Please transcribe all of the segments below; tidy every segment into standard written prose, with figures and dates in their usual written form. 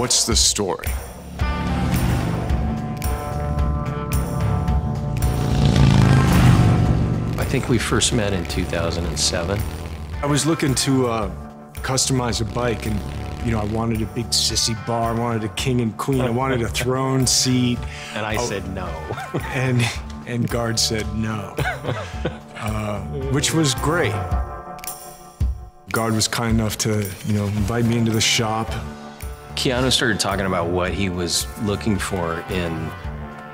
What's the story? I think we first met in 2007. I was looking to customize a bike, and I wanted a big sissy bar, I wanted a king and queen, I wanted a throne seat. And I said no. and Guard said no, which was great. Guard was kind enough to, invite me into the shop. Keanu started talking about what he was looking for in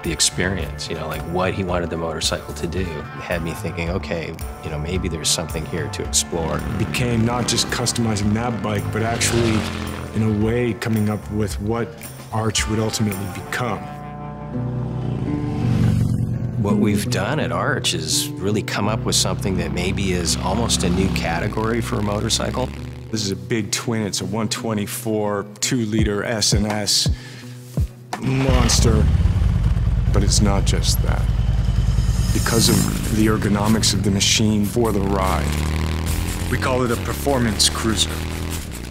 the experience, like what he wanted the motorcycle to do. It had me thinking, okay, maybe there's something here to explore. It became not just customizing that bike, but actually, in a way, coming up with what ARCH would ultimately become. What we've done at ARCH is really come up with something that maybe is almost a new category for a motorcycle. This is a big twin. It's a 124, 2-liter S&S monster. But it's not just that. Because of the ergonomics of the machine for the ride, we call it a performance cruiser.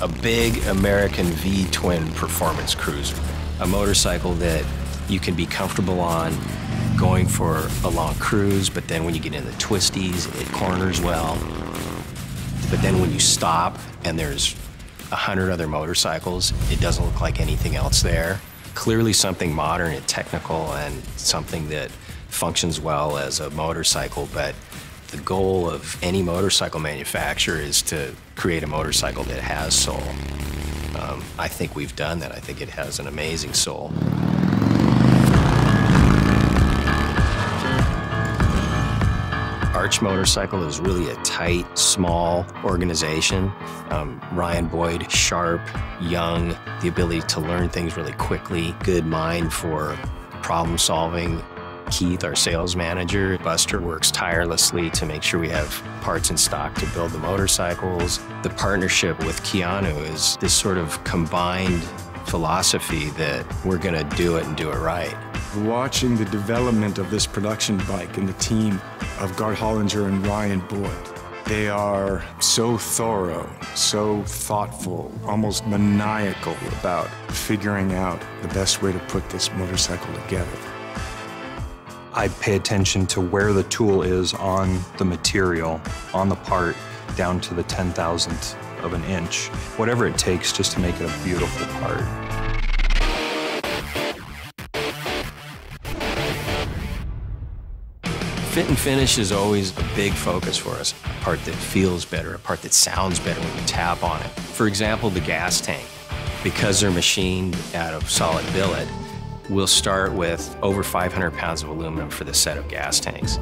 A big American V-twin performance cruiser. A motorcycle that you can be comfortable on going for a long cruise, but then when you get in the twisties, it corners well. But then when you stop and there's 100 other motorcycles, it doesn't look like anything else there. Clearly something modern and technical and something that functions well as a motorcycle, but the goal of any motorcycle manufacturer is to create a motorcycle that has soul. I think we've done that. I think it has an amazing soul. ARCH Motorcycle is really a tight, small organization. Ryan Boyd, sharp, young, the ability to learn things really quickly, good mind for problem solving. Keith, our sales manager, Buster, works tirelessly to make sure we have parts in stock to build the motorcycles. The partnership with Keanu is this sort of combined philosophy that we're gonna do it and do it right. Watching the development of this production bike and the team of Guard Hollinger and Ryan Boyd, they are so thorough, so thoughtful, almost maniacal about figuring out the best way to put this motorcycle together. I pay attention to where the tool is on the material, on the part, down to the 10,000th of an inch. Whatever it takes just to make it a beautiful part. Fit and finish is always a big focus for us. A part that feels better, a part that sounds better when you tap on it. For example, the gas tank. Because they're machined out of solid billet, we'll start with over 500 pounds of aluminum for the set of gas tanks.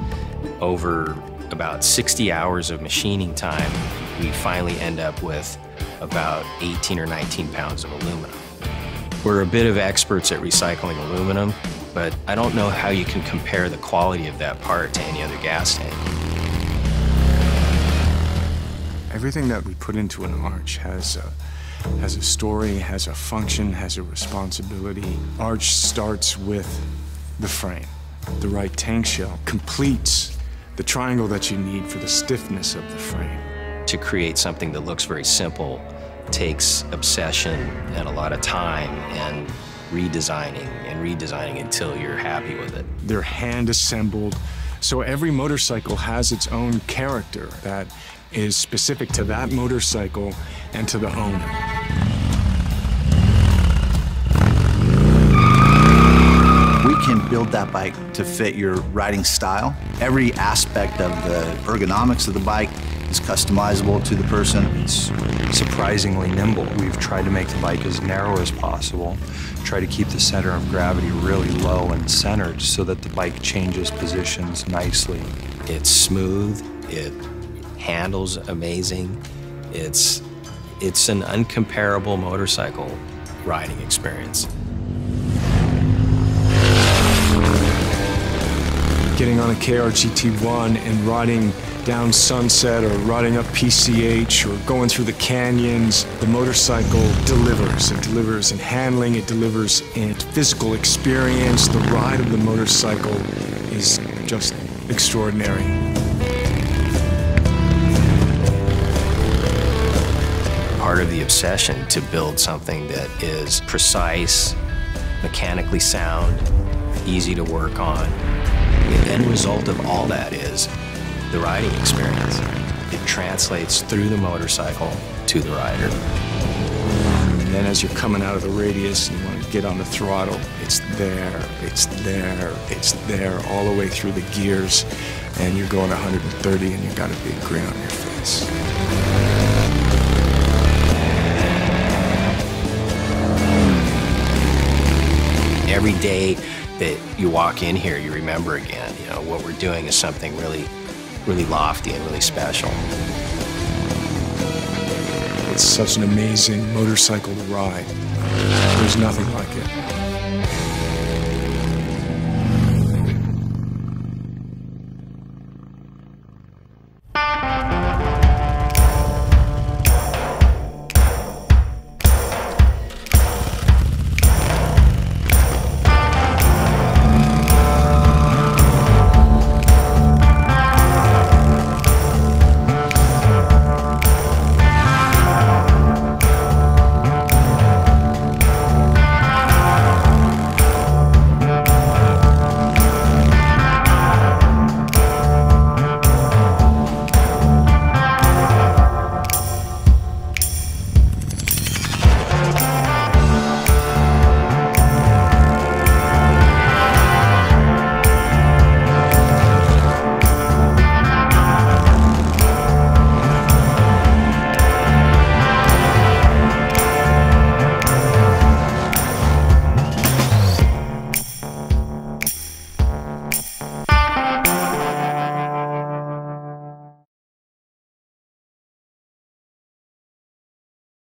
Over about 60 hours of machining time, we finally end up with about 18 or 19 pounds of aluminum. We're a bit of experts at recycling aluminum, but I don't know how you can compare the quality of that part to any other gas tank. Everything that we put into an ARCH has a story, has a function, has a responsibility. ARCH starts with the frame. The right tank shell completes the triangle that you need for the stiffness of the frame. To create something that looks very simple takes obsession and a lot of time and redesigning until you're happy with it. They're hand assembled, so every motorcycle has its own character that is specific to that motorcycle and to the owner. We can build that bike to fit your riding style. Every aspect of the ergonomics of the bike is customizable to the person. It's surprisingly nimble. We've tried to make the bike as narrow as possible, try to keep the center of gravity really low and centered so that the bike changes positions nicely. It's smooth, it handles amazing. It's an uncomparable motorcycle riding experience. Getting on a KRGT1 and riding down Sunset or riding up PCH or going through the canyons, the motorcycle delivers. It delivers in handling, it delivers in physical experience. The ride of the motorcycle is just extraordinary. Part of the obsession to build something that is precise, mechanically sound, easy to work on. The end result of all that is the riding experience. It translates through the motorcycle to the rider. And then as you're coming out of the radius and you want to get on the throttle, it's there, it's there, it's there, all the way through the gears, and you're going 130 and you've got a big grin on your face. Every day that you walk in here, you remember again, you know, what we're doing is something really, really lofty and really special. It's such an amazing motorcycle to ride. There's nothing like it.